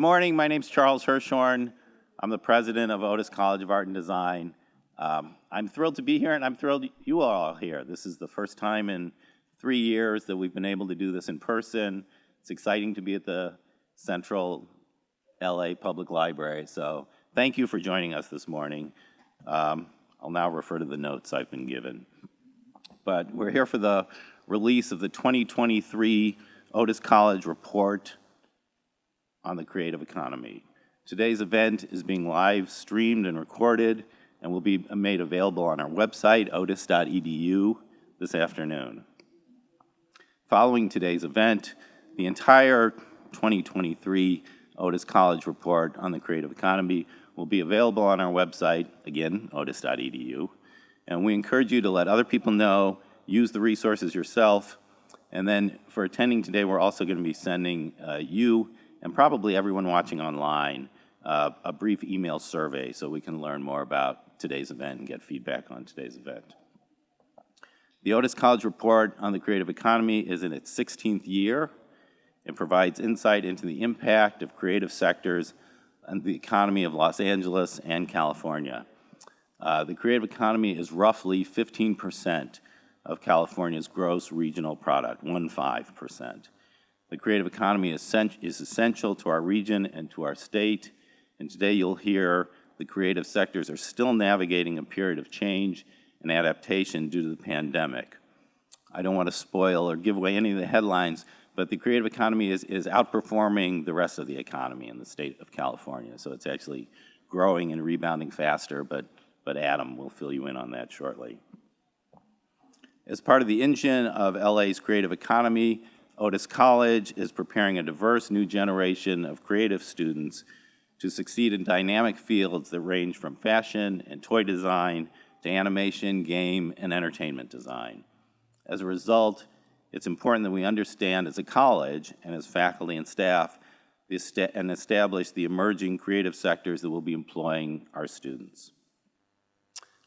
morning. My name's Charles Hirschhorn. I'm the president of Otis College of Art and Design. I'm thrilled to be here, and I'm thrilled you all are here. This is the first time in 3 years that we've been able to do this in person. It's exciting to be at the Central LA Public Library, so thank you for joining us this morning. I'll now refer to the notes I've been given. But we're here for the release of the 2023 Otis College Report on the Creative Economy. Today's event is being live streamed and recorded and will be made available on our website, otis.edu, this afternoon. Following today's event, the entire 2023 Otis College Report on the Creative Economy will be available on our website, again, otis.edu. And we encourage you to let other people know, use the resources yourself, and then for attending today, we're also going to be sending you and probably everyone watching online a brief email survey so we can learn more about today's event and get feedback on today's event. The Otis College Report on the Creative Economy is in its 16th year. It provides insight into the impact of creative sectors on the economy of Los Angeles and California. The creative economy is roughly 15% of California's gross regional product, 15%. The creative economy is essential to our region and to our state, and today you'll hear the creative sectors are still navigating a period of change and adaptation due to the pandemic. I don't want to spoil or give away any of the headlines, but the creative economy is outperforming the rest of the economy in the state of California, so it's actually growing and rebounding faster, but Adam will fill you in on that shortly. As part of the engine of LA's creative economy, Otis College is preparing a diverse new generation of creative students to succeed in dynamic fields that range from fashion and toy design to animation, game, and entertainment design. As a result, it's important that we understand as a college and as faculty and staff and establish the emerging creative sectors that will be employing our students.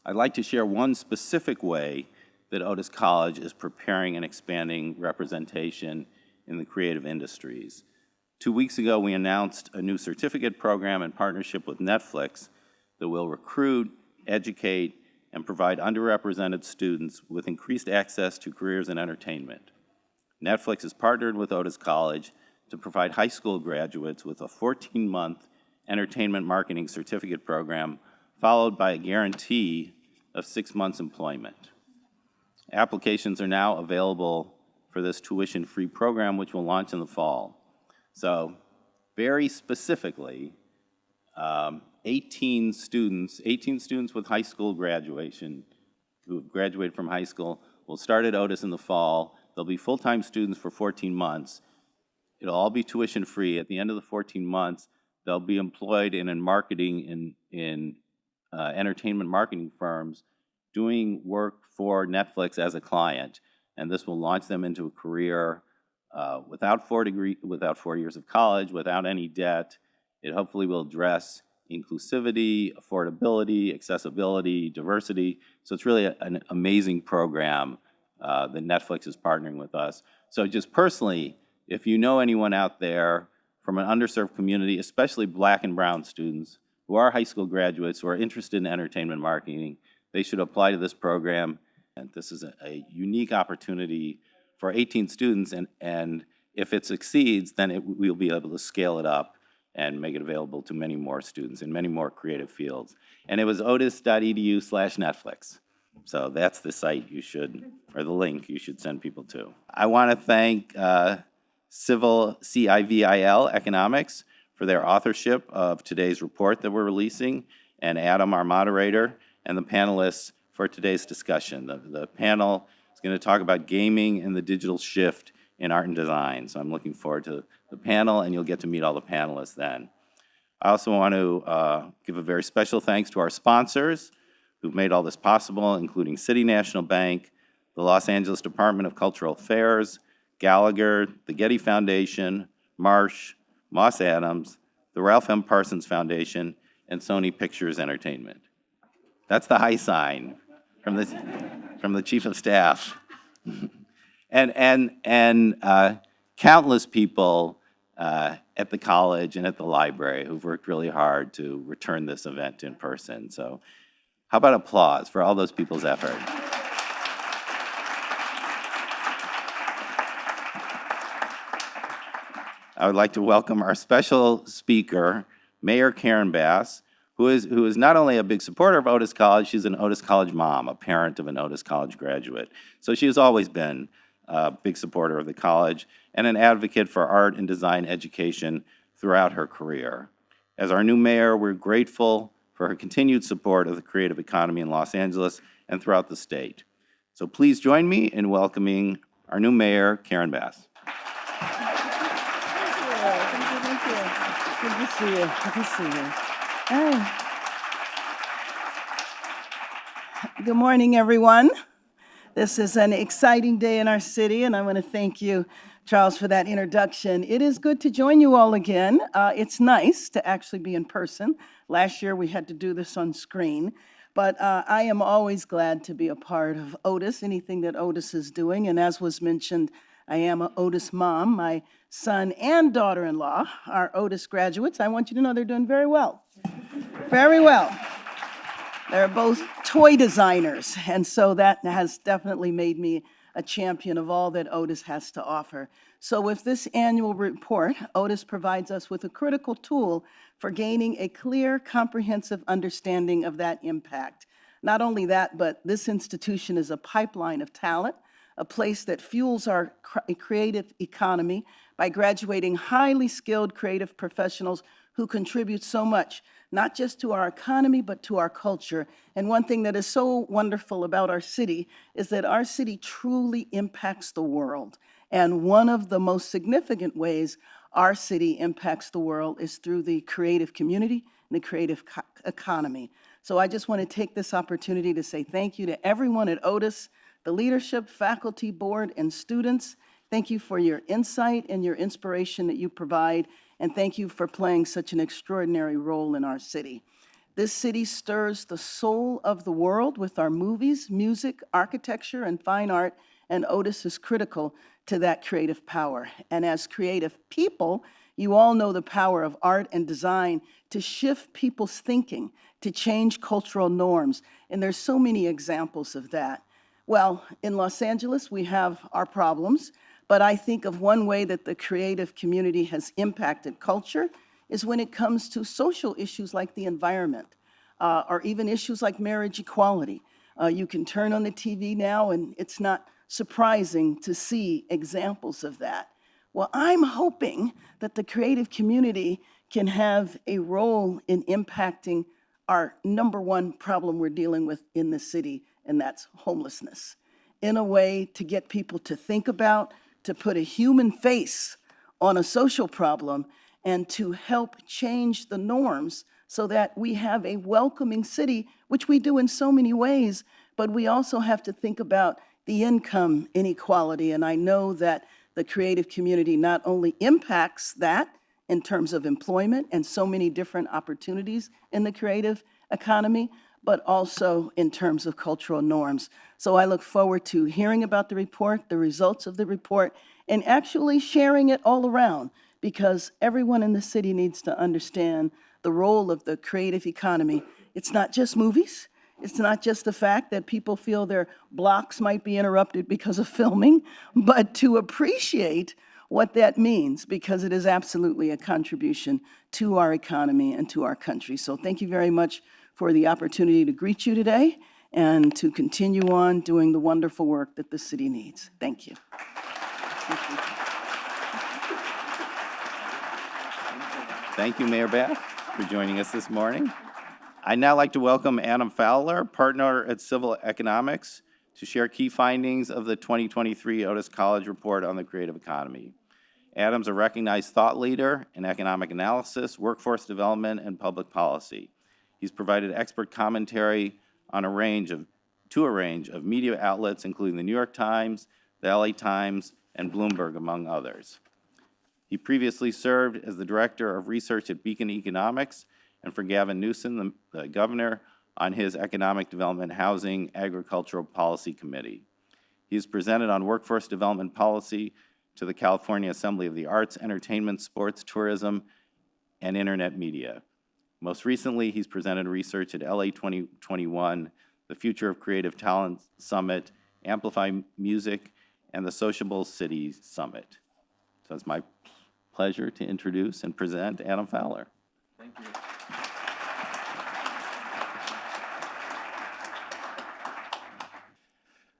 I'd like to share one specific way that Otis College is preparing and expanding representation in the creative industries. 2 weeks ago, we announced a new certificate program in partnership with Netflix that will recruit, educate, and provide underrepresented students with increased access to careers in entertainment. Netflix has partnered with Otis College to provide high school graduates with a 14-month entertainment marketing certificate program, followed by a guarantee of 6 months employment. Applications are now available for this tuition-free program, which will launch in the fall. So, very specifically, 18 students with high school graduation who have graduated from high school will start at Otis in the fall. They'll be full-time students for 14 months. It'll all be tuition-free. At the end of the 14 months, they'll be employed in entertainment marketing firms doing work for Netflix as a client, and this will launch them into a career without 4 years of college, without any debt. It hopefully will address inclusivity, affordability, accessibility, diversity. So it's really an amazing program that Netflix is partnering with us. So just personally, if you know anyone out there from an underserved community, especially Black and brown students who are high school graduates who are interested in entertainment marketing, they should apply to this program. And this is a unique opportunity for 18 students, and if it succeeds, then we'll be able to scale it up and make it available to many more students in many more creative fields. And it was otis.edu/Netflix. So that's the site or the link you should send people to. I want to thank CVL Economics for their authorship of today's report that we're releasing, and Adam, our moderator, and the panelists for today's discussion. The panel is going to talk about gaming and the digital shift in art and design. So I'm looking forward to the panel, and you'll get to meet all the panelists then. I also want to give a very special thanks to our sponsors who've made all this possible, including City National Bank, the Los Angeles Department of Cultural Affairs, Gallagher, the Getty Foundation, Marsh, Moss Adams, the Ralph M. Parsons Foundation, and Sony Pictures Entertainment. That's the high sign from the Chief of Staff. and countless people at the college and at the library who've worked really hard to return this event in person. So how about applause for all those people's effort? I would like to welcome our special speaker, Mayor Karen Bass, who is not only a big supporter of Otis College, she's an Otis College mom, a parent of an Otis College graduate. So she has always been a big supporter of the college and an advocate for art and design education throughout her career. As our new mayor, we're grateful for her continued support of the creative economy in Los Angeles and throughout the state. So please join me in welcoming our new mayor, Karen Bass. Good to see you. Good to see you. Hi. Good morning, everyone. This is an exciting day in our city, and I want to thank you, Charles, for that introduction. It is good to join you all again. It's nice to actually be in person. Last year, we had to do this on screen, but I am always glad to be a part of Otis, anything that Otis is doing, and as was mentioned, I am an Otis mom. My son and daughter-in-law are Otis graduates. I want you to know they're doing very well. Very well. They're both toy designers, and so that has definitely made me a champion of all that Otis has to offer. So with this annual report, Otis provides us with a critical tool for gaining a clear, comprehensive understanding of that impact. Not only that, but this institution is a pipeline of talent, a place that fuels our creative economy by graduating highly skilled creative professionals who contribute so much, not just to our economy, but to our culture. And one thing that is so wonderful about our city is that our city truly impacts the world. And one of the most significant ways our city impacts the world is through the creative community and the creative economy. So I just want to take this opportunity to say thank you to everyone at Otis, the leadership, faculty, board, and students. Thank you for your insight and your inspiration that you provide, and thank you for playing such an extraordinary role in our city. This city stirs the soul of the world with our movies, music, architecture, and fine art, and Otis is critical to that creative power. And as creative people, you all know the power of art and design to shift people's thinking, to change cultural norms, and there's so many examples of that. Well, in Los Angeles, we have our problems, but I think of one way that the creative community has impacted culture is when it comes to social issues like the environment, or even issues like marriage equality. You can turn on the TV now, and it's not surprising to see examples of that. Well, I'm hoping that the creative community can have a role in impacting our number one problem we're dealing with in the city, and that's homelessness, in a way to get people to think about, to put a human face on a social problem, and to help change the norms so that we have a welcoming city, which we do in so many ways, but we also have to think about the income inequality. And I know that the creative community not only impacts that in terms of employment and so many different opportunities in the creative economy, but also in terms of cultural norms. So I look forward to hearing about the report, the results of the report, and actually sharing it all around, because everyone in the city needs to understand the role of the creative economy. It's not just movies. It's not just the fact that people feel their blocks might be interrupted because of filming, but to appreciate what that means, because it is absolutely a contribution to our economy and to our country. So thank you very much for the opportunity to greet you today and to continue on doing the wonderful work that the city needs. Thank you. Thank you, Mayor Bass, for joining us this morning. I'd now like to welcome Adam Fowler, partner at CVL Economics, to share key findings of the 2023 Otis College Report on the Creative Economy. Adam's a recognized thought leader in economic analysis, workforce development, and public policy. He's provided expert commentary on a range of media outlets, including the New York Times, the LA Times, and Bloomberg, among others. He previously served as the Director of Research at Beacon Economics, and for Gavin Newsom, the governor, on his Economic Development, Housing, Agricultural Policy Committee. He has presented on workforce development policy to the California Assembly of the Arts, Entertainment, Sports, Tourism, and Internet Media. Most recently, he's presented research at LA 2021, the Future of Creative Talent Summit, Amplify Music, and the Sociable City Summit. So it's my pleasure to introduce and present Adam Fowler. Thank you.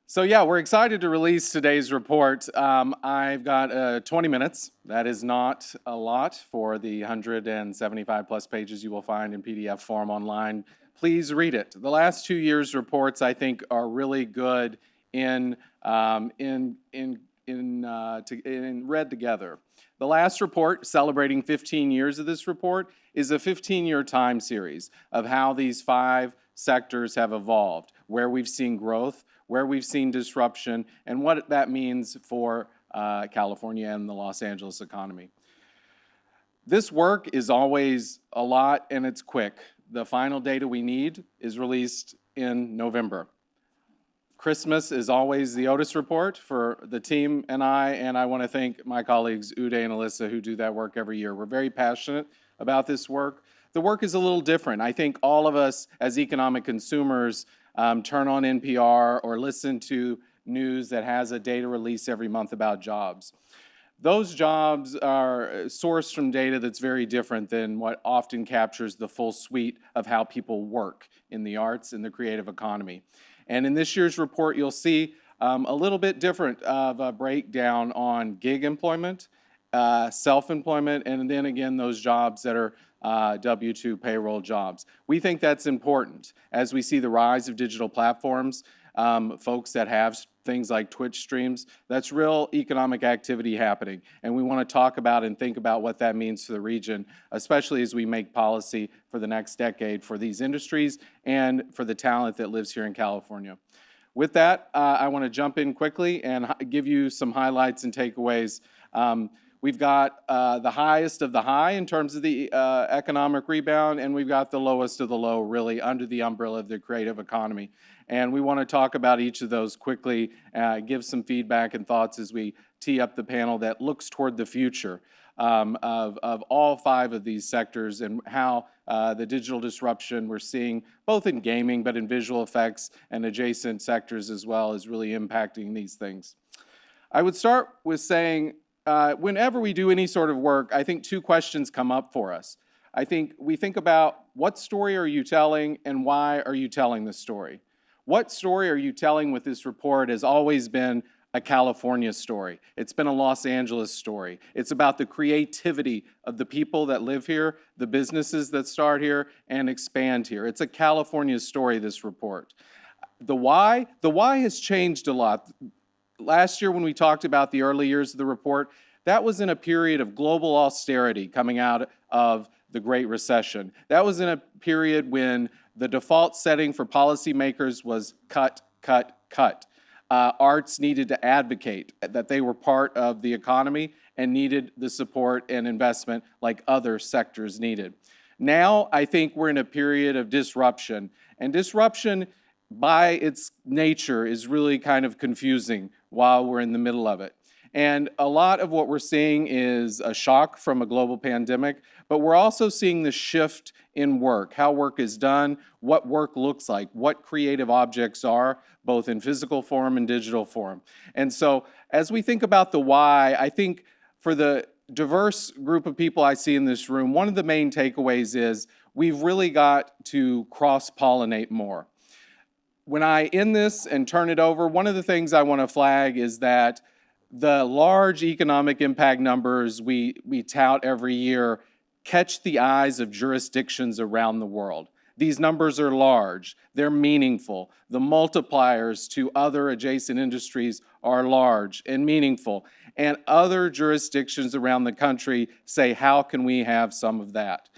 So yeah, we're excited to release today's report. I've got 20 minutes. That is not a lot for the 175 plus pages you will find in PDF form online. Please read it. The last 2 years' reports, I think, are really good in read together. The last report, celebrating 15 years of this report, is a 15-year time series of how these 5 sectors have evolved, where we've seen growth, where we've seen disruption, and what that means for California and the Los Angeles economy. This work is always a lot, and it's quick. The final data we need is released in November. Christmas is always the Otis report for the team and I want to thank my colleagues Uday and Alyssa who do that work every year. We're very passionate about this work. The work is a little different. I think all of us as economic consumers turn on NPR or listen to news that has a data release every month about jobs. Those jobs are sourced from data that's very different than what often captures the full suite of how people work in the arts and the creative economy. And in this year's report, you'll see a little bit different of a breakdown on gig employment, self-employment, and then again, those jobs that are W-2 payroll jobs. We think that's important as we see the rise of digital platforms, folks that have things like Twitch streams. That's real economic activity happening, and we want to talk about and think about what that means for the region, especially as we make policy for the next decade for these industries and for the talent that lives here in California. With that, I want to jump in quickly and give you some highlights and takeaways. We've got the highest of the high in terms of the economic rebound, and we've got the lowest of the low, really, under the umbrella of the creative economy. And we want to talk about each of those quickly, give some feedback and thoughts as we tee up the panel that looks toward the future of all 5 of these sectors and how the digital disruption we're seeing, both in gaming but in visual effects and adjacent sectors as well, is really impacting these things. I would start with saying, whenever we do any sort of work, I think 2 questions come up for us. I think we think about what story are you telling and why are you telling this story? What story are you telling with this report has always been a California story. It's been a Los Angeles story. It's about the creativity of the people that live here, the businesses that start here and expand here. It's a California story, this report. The why has changed a lot. Last year when we talked about the early years of the report, that was in a period of global austerity coming out of the Great Recession. That was in a period when the default setting for policymakers was cut, cut, cut. Arts needed to advocate that they were part of the economy and needed the support and investment like other sectors needed. Now, I think we're in a period of disruption, and disruption by its nature is really kind of confusing while we're in the middle of it. And a lot of what we're seeing is a shock from a global pandemic, but we're also seeing the shift in work, how work is done, what work looks like, what creative objects are, both in physical form and digital form. And so as we think about the why, I think for the diverse group of people I see in this room, one of the main takeaways is we've really got to cross-pollinate more. When I end this and turn it over, one of the things I want to flag is that the large economic impact numbers we tout every year catch the eyes of jurisdictions around the world. These numbers are large, they're meaningful. The multipliers to other adjacent industries are large and meaningful. And other jurisdictions around the country say, how can we have some of that?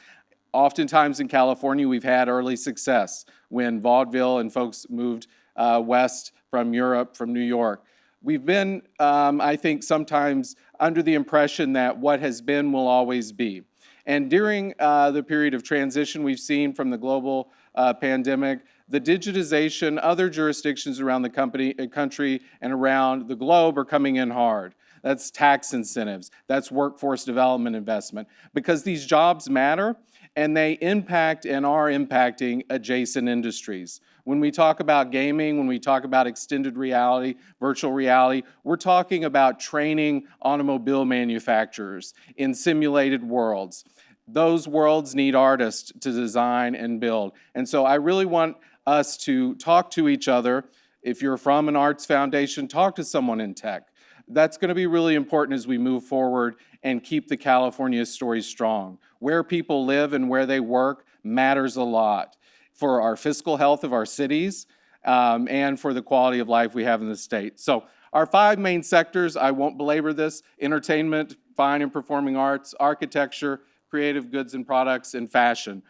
Oftentimes in California, we've had early success when vaudeville and folks moved west from Europe, from New York. We've been, I think, sometimes under the impression that what has been will always be. And during the period of transition we've seen from the global pandemic, the digitization, other jurisdictions around the country and around the globe are coming in hard. that's tax incentives, that's workforce development investment, because these jobs matter and they impact and are impacting adjacent industries. When we talk about gaming, when we talk about extended reality, virtual reality, we're talking about training automobile manufacturers in simulated worlds. Those worlds need artists to design and build. And so I really want us to talk to each other. If you're from an arts foundation, talk to someone in tech. That's going to be really important as we move forward and keep the California story strong. Where people live and where they work matters a lot for our fiscal health of our cities and for the quality of life we have in the state. So our 5 main sectors, I won't belabor this: entertainment, fine and performing arts, architecture, creative goods and products, and fashion.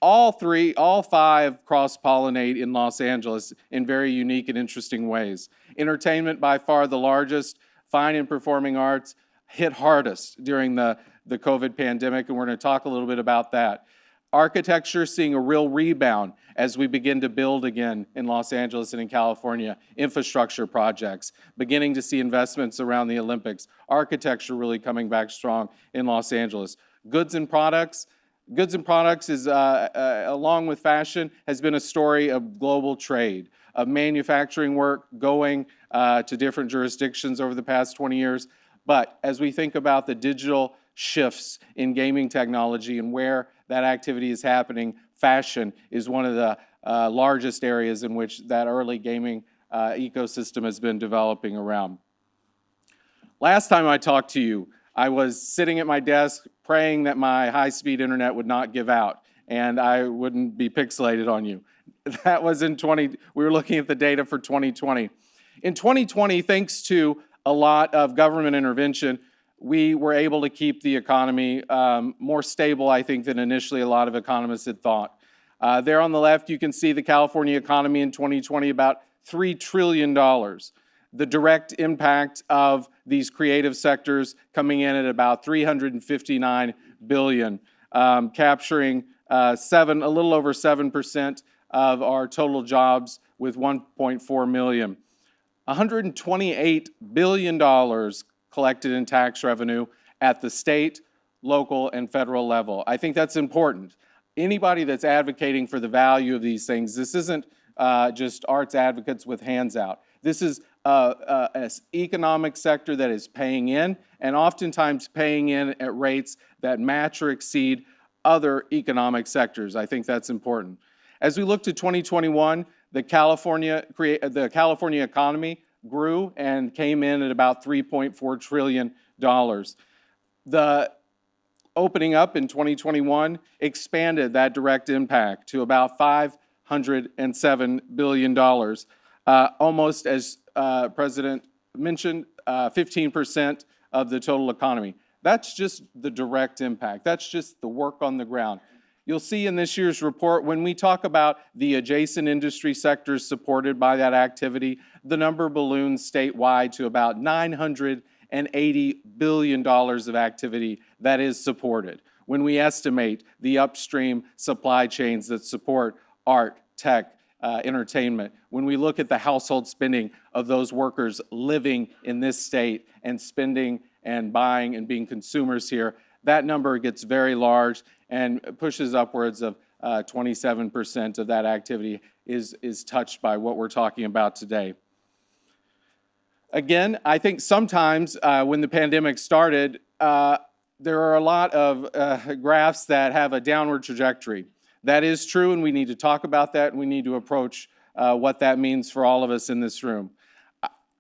All 5 cross-pollinate in Los Angeles in very unique and interesting ways. Entertainment, by far the largest. Fine and performing arts hit hardest during the COVID pandemic, and we're going to talk a little bit about that. Architecture seeing a real rebound as we begin to build again in Los Angeles and in California. Infrastructure projects, beginning to see investments around the Olympics. Architecture really coming back strong in Los Angeles. Goods and products is, along with fashion, has been a story of global trade, of manufacturing work going to different jurisdictions over the past 20 years. But as we think about the digital shifts in gaming technology and where that activity is happening, fashion is one of the largest areas in which that early gaming ecosystem has been developing around. Last time I talked to you, I was sitting at my desk praying that my high-speed internet would not give out and I wouldn't be pixelated on you. That was we were looking at the data for 2020. In 2020, thanks to a lot of government intervention, we were able to keep the economy more stable, I think, than initially a lot of economists had thought. There on the left, you can see the California economy in 2020, about $3 trillion. The direct impact of these creative sectors coming in at about $359 billion, capturing a little over 7% of our total jobs with 1.4 million. $128 billion collected in tax revenue at the state, local, and federal level. I think that's important. Anybody that's advocating for the value of these things, this isn't just arts advocates with hands out. This is an economic sector that is paying in, and oftentimes paying in at rates that match or exceed other economic sectors. I think that's important. As we look to 2021, the California economy grew and came in at about $3.4 trillion. The opening up in 2021 expanded that direct impact to about $507 billion. Almost, as President mentioned, 15% of the total economy. That's just the direct impact. That's just the work on the ground. You'll see in this year's report, when we talk about the adjacent industry sectors supported by that activity, the number balloons statewide to about $980 billion of activity that is supported. When we estimate the upstream supply chains that support art, tech, entertainment, when we look at the household spending of those workers living in this state and spending and buying and being consumers here, that number gets very large and pushes upwards of 27% of that activity is touched by what we're talking about today. Again, I think sometimes when the pandemic started, there are a lot of graphs that have a downward trajectory. That is true, and we need to talk about that, and we need to approach what that means for all of us in this room.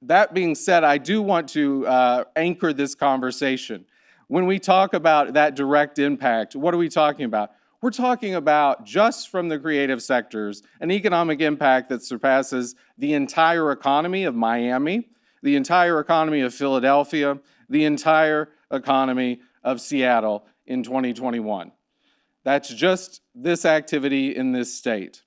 That being said, I do want to anchor this conversation. When we talk about that direct impact, what are we talking about? We're talking about, just from the creative sectors, an economic impact that surpasses the entire economy of Miami, the entire economy of Philadelphia, the entire economy of Seattle in 2021. That's just this activity in this state.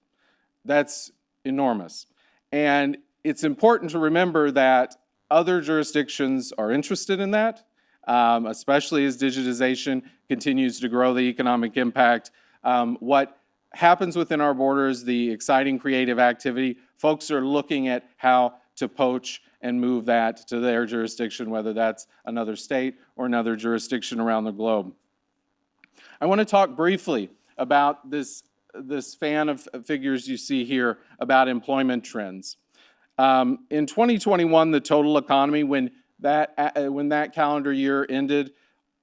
That's enormous. And it's important to remember that other jurisdictions are interested in that, especially as digitization continues to grow the economic impact. What happens within our borders, the exciting creative activity, folks are looking at how to poach and move that to their jurisdiction, whether that's another state or another jurisdiction around the globe. I want to talk briefly about this fan of figures you see here about employment trends. In 2021, the total economy, when that calendar year ended,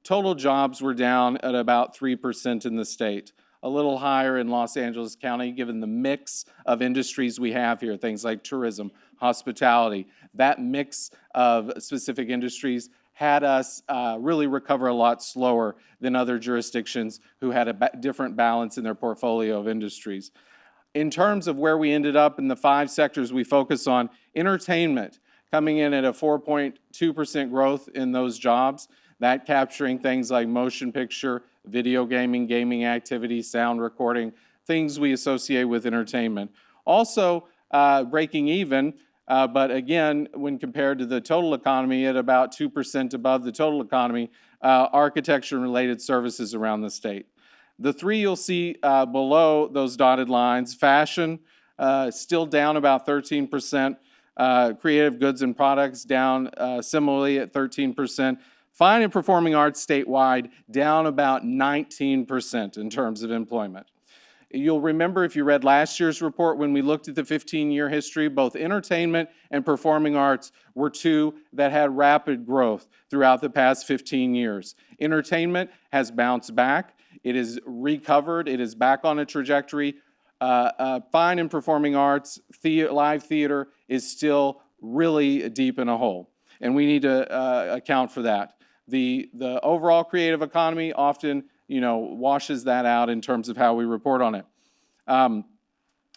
total jobs were down at about 3% in the state. A little higher in Los Angeles County, given the mix of industries we have here, things like tourism, hospitality. That mix of specific industries had us really recover a lot slower than other jurisdictions who had a different balance in their portfolio of industries. In terms of where we ended up in the 5 sectors we focus on, entertainment coming in at a 4.2% growth in those jobs, that capturing things like motion picture, video gaming, gaming activities, sound recording, things we associate with entertainment. Also breaking even, but again, when compared to the total economy at about 2% above the total economy, architecture and related services around the state. The 3 you'll see below those dotted lines, fashion, still down about 13%, creative goods and products down similarly at 13%, fine and performing arts statewide down about 19% in terms of employment. You'll remember if you read last year's report when we looked at the 15-year history, both entertainment and performing arts were 2 that had rapid growth throughout the past 15 years. Entertainment has bounced back. It is recovered. It is back on a trajectory. Fine and performing arts, live theater is still really deep in a hole, and we need to account for that. The overall creative economy often, washes that out in terms of how we report on it. I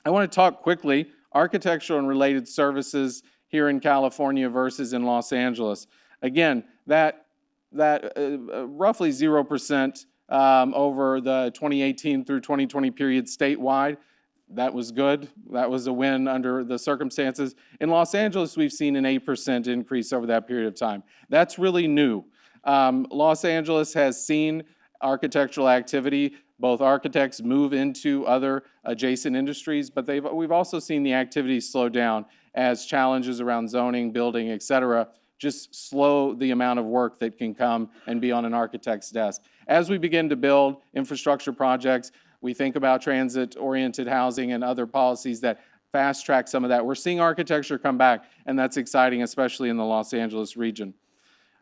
want to talk quickly, architectural and related services here in California versus in Los Angeles. Again, that roughly 0% over the 2018 through 2020 period statewide. That was good. That was a win under the circumstances. In Los Angeles, we've seen an 8% increase over that period of time. That's really new. Los Angeles has seen architectural activity, both architects move into other adjacent industries, but we've also seen the activity slow down as challenges around zoning, building, et cetera, just slow the amount of work that can come and be on an architect's desk. As we begin to build infrastructure projects, we think about transit-oriented housing and other policies that fast track some of that. We're seeing architecture come back, and that's exciting, especially in the Los Angeles region.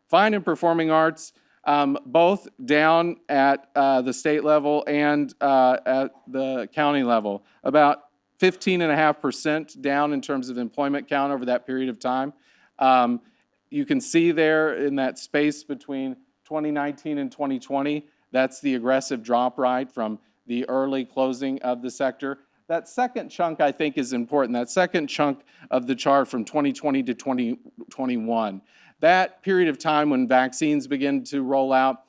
Fine and performing arts, both down at the state level and at the county level. About 15.5% down in terms of employment count over that period of time. You can see there in that space between 2019 and 2020, that's the aggressive drop right from the early closing of the sector. That second chunk, I think, is important. That second chunk of the chart from 2020 to 2021. That period of time when vaccines begin to roll out,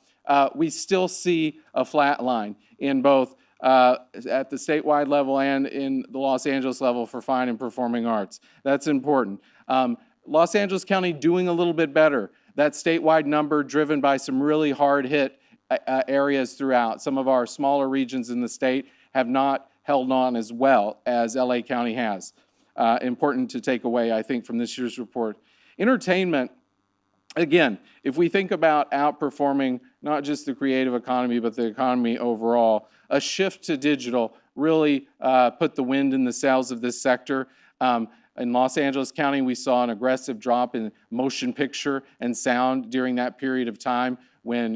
we still see a flat line in both at the statewide level and in the Los Angeles level for fine and performing arts. That's important. Los Angeles County doing a little bit better. That statewide number driven by some really hard hit areas throughout. Some of our smaller regions in the state have not held on as well as LA County has. Important to take away, I think, from this year's report. Entertainment, again, if we think about outperforming not just the creative economy, but the economy overall, a shift to digital really put the wind in the sails of this sector. In Los Angeles County, we saw an aggressive drop in motion picture and sound during that period of time when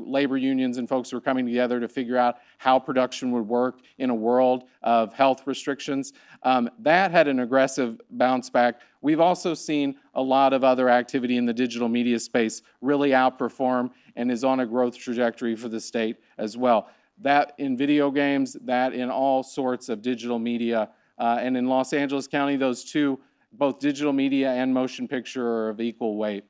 labor unions and folks were coming together to figure out how production would work in a world of health restrictions. That had an aggressive bounce back. We've also seen a lot of other activity in the digital media space really outperform and is on a growth trajectory for the state as well. That in video games, that in all sorts of digital media. And in Los Angeles County, those two, both digital media and motion picture, are of equal weight.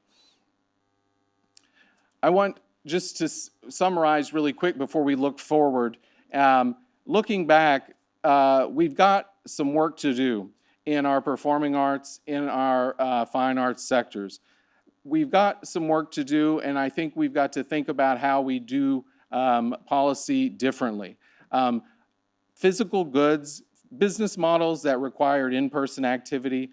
I want just to summarize really quick before we look forward. Looking back, we've got some work to do in our performing arts, in our fine arts sectors. We've got some work to do, and I think we've got to think about how we do policy differently. Physical goods, business models that required in-person activity,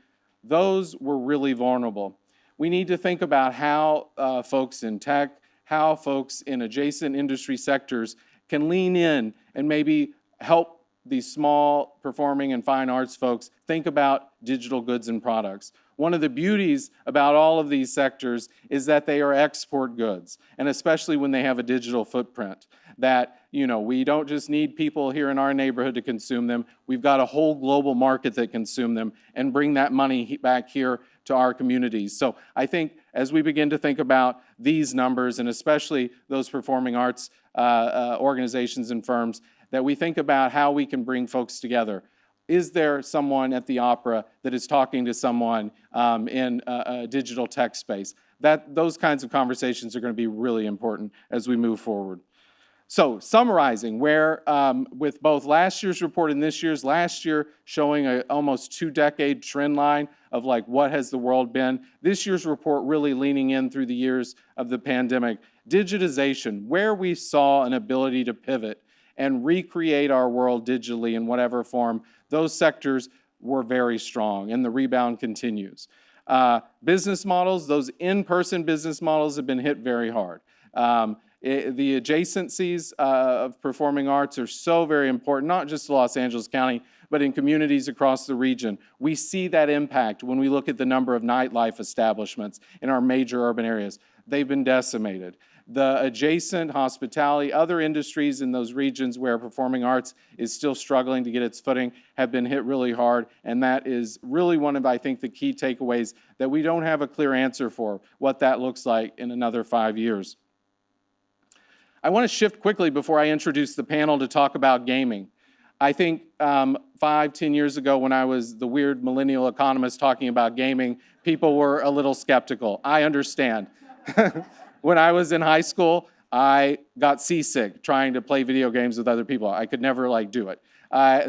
those were really vulnerable. We need to think about how folks in tech, how folks in adjacent industry sectors can lean in and maybe help these small performing and fine arts folks think about digital goods and products. One of the beauties about all of these sectors is that they are export goods, and especially when they have a digital footprint, that we don't just need people here in our neighborhood to consume them. We've got a whole global market that consume them and bring that money back here to our communities. So I think as we begin to think about these numbers, and especially those performing arts organizations and firms, that we think about how we can bring folks together. Is there someone at the opera that is talking to someone in a digital tech space? Those kinds of conversations are going to be really important as we move forward. So summarizing, where with both last year's report and this year's, last year showing an almost 2-decade trend line of like what has the world been, this year's report really leaning in through the years of the pandemic. Digitization, where we saw an ability to pivot and recreate our world digitally in whatever form, those sectors were very strong, and the rebound continues. Business models, those in-person business models have been hit very hard. The adjacencies of performing arts are so very important, not just to Los Angeles County, but in communities across the region. We see that impact when we look at the number of nightlife establishments in our major urban areas. They've been decimated. The adjacent hospitality, other industries in those regions where performing arts is still struggling to get its footing have been hit really hard, and that is really one of, I think, the key takeaways that we don't have a clear answer for what that looks like in another 5 years. I want to shift quickly before I introduce the panel to talk about gaming. I think 5-10 years ago when I was the weird millennial economist talking about gaming, people were a little skeptical. I understand. When I was in high school, I got seasick trying to play video games with other people. I could never do it.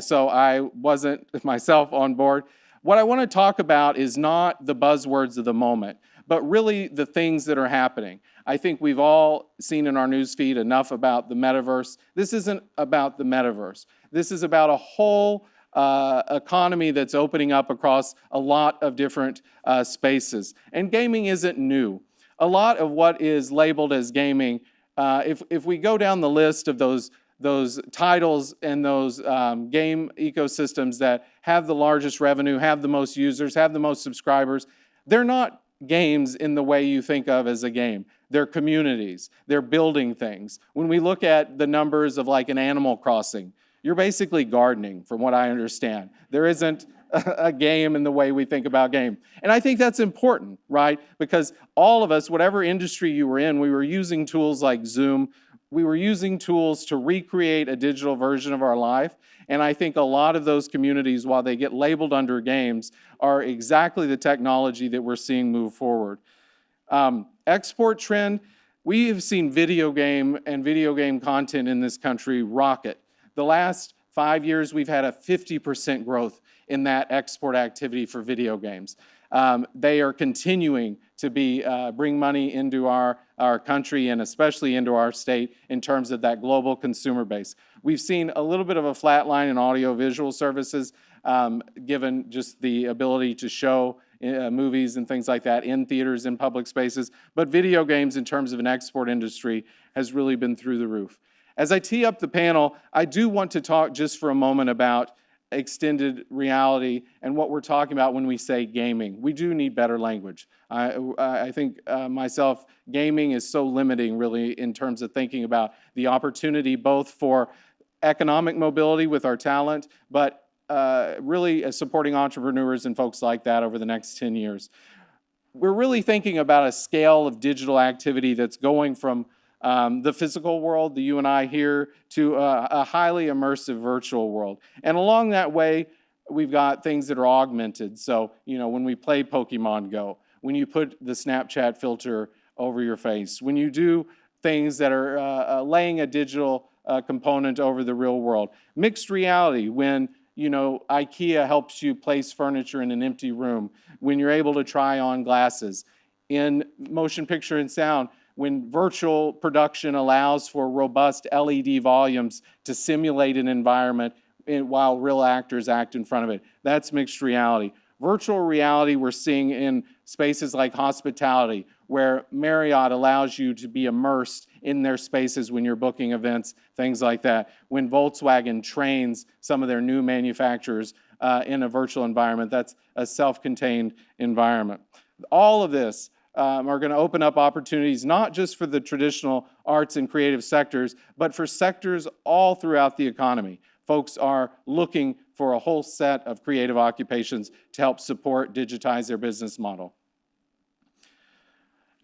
So I wasn't myself on board. What I want to talk about is not the buzzwords of the moment, but really the things that are happening. I think we've all seen in our newsfeed enough about the metaverse. This isn't about the metaverse. This is about a whole economy that's opening up across a lot of different spaces. And gaming isn't new. A lot of what is labeled as gaming, if we go down the list of those titles and those game ecosystems that have the largest revenue, have the most users, have the most subscribers, they're not games in the way you think of as a game. They're communities. They're building things. When we look at the numbers of an Animal Crossing, you're basically gardening, from what I understand. There isn't a game in the way we think about game. And I think that's important, right? Because all of us, whatever industry you were in, we were using tools like Zoom. We were using tools to recreate a digital version of our life. And I think a lot of those communities, while they get labeled under games, are exactly the technology that we're seeing move forward. Export trend, we have seen video game and video game content in this country rocket. The last 5 years, we've had a 50% growth in that export activity for video games. They are continuing to bring money into our country and especially into our state in terms of that global consumer base. We've seen a little bit of a flat line in audiovisual services, given just the ability to show movies and things like that in theaters, in public spaces. But video games in terms of an export industry has really been through the roof. As I tee up the panel, I do want to talk just for a moment about extended reality and what we're talking about when we say gaming. We do need better language. I think myself, gaming is so limiting really in terms of thinking about the opportunity both for economic mobility with our talent, but really supporting entrepreneurs and folks like that over the next 10 years. We're really thinking about a scale of digital activity that's going from the physical world, the you and I here, to a highly immersive virtual world. And along that way, we've got things that are augmented. So, when we play Pokemon Go, when you put the Snapchat filter over your face, when you do things that are laying a digital component over the real world. Mixed reality, when IKEA helps you place furniture in an empty room, when you're able to try on glasses. In motion picture and sound, when virtual production allows for robust LED volumes to simulate an environment while real actors act in front of it. That's mixed reality. Virtual reality we're seeing in spaces like hospitality, where Marriott allows you to be immersed in their spaces when you're booking events, things like that. When Volkswagen trains some of their new manufacturers in a virtual environment, that's a self-contained environment. All of this are going to open up opportunities not just for the traditional arts and creative sectors, but for sectors all throughout the economy. Folks are looking for a whole set of creative occupations to help support, digitize their business model.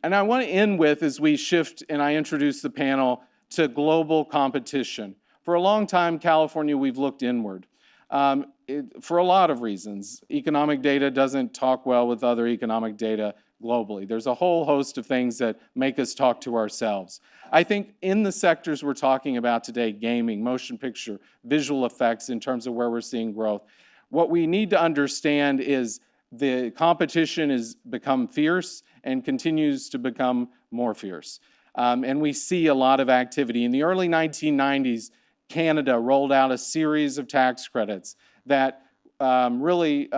And I want to end with, as we shift and I introduce the panel, to global competition. For a long time, California, we've looked inward. For a lot of reasons. Economic data doesn't talk well with other economic data globally. There's a whole host of things that make us talk to ourselves. I think in the sectors we're talking about today, gaming, motion picture, visual effects in terms of where we're seeing growth, what we need to understand is the competition has become fierce and continues to become more fierce. And we see a lot of activity. In the early 1990s, Canada rolled out a series of tax credits that really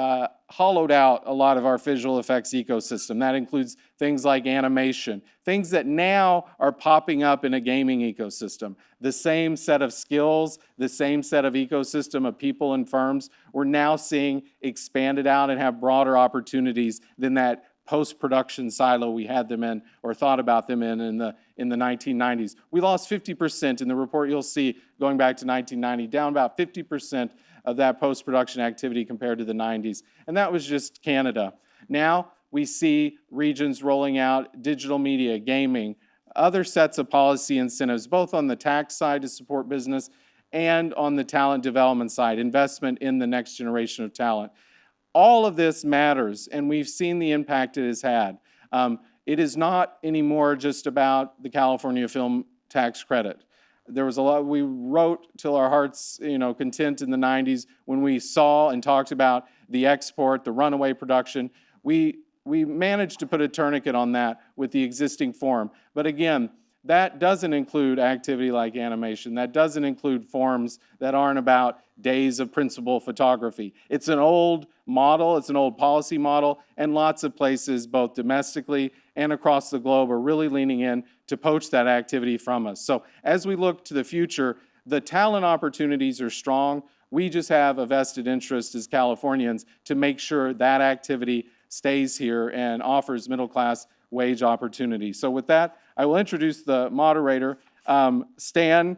hollowed out a lot of our visual effects ecosystem. That includes things like animation, things that now are popping up in a gaming ecosystem. The same set of skills, the same set of ecosystem of people and firms, we're now seeing expanded out and have broader opportunities than that post-production silo we had them in or thought about them in the 1990s. We lost 50% in the report you'll see going back to 1990, down about 50% of that post-production activity compared to the 90s. And that was just Canada. Now we see regions rolling out digital media, gaming, other sets of policy incentives, both on the tax side to support business and on the talent development side, investment in the next generation of talent. All of this matters, and we've seen the impact it has had. It is not anymore just about the California Film Tax Credit. There was a lot, we wrote till our hearts, content in the 90s when we saw and talked about the export, the runaway production. We managed to put a tourniquet on that with the existing form. But again, that doesn't include activity like animation. That doesn't include forms that aren't about days of principal photography. It's an old model, it's an old policy model, and lots of places, both domestically and across the globe, are really leaning in to poach that activity from us. So as we look to the future, the talent opportunities are strong. We just have a vested interest as Californians to make sure that activity stays here and offers middle-class wage opportunities. So with that, I will introduce the moderator, Stan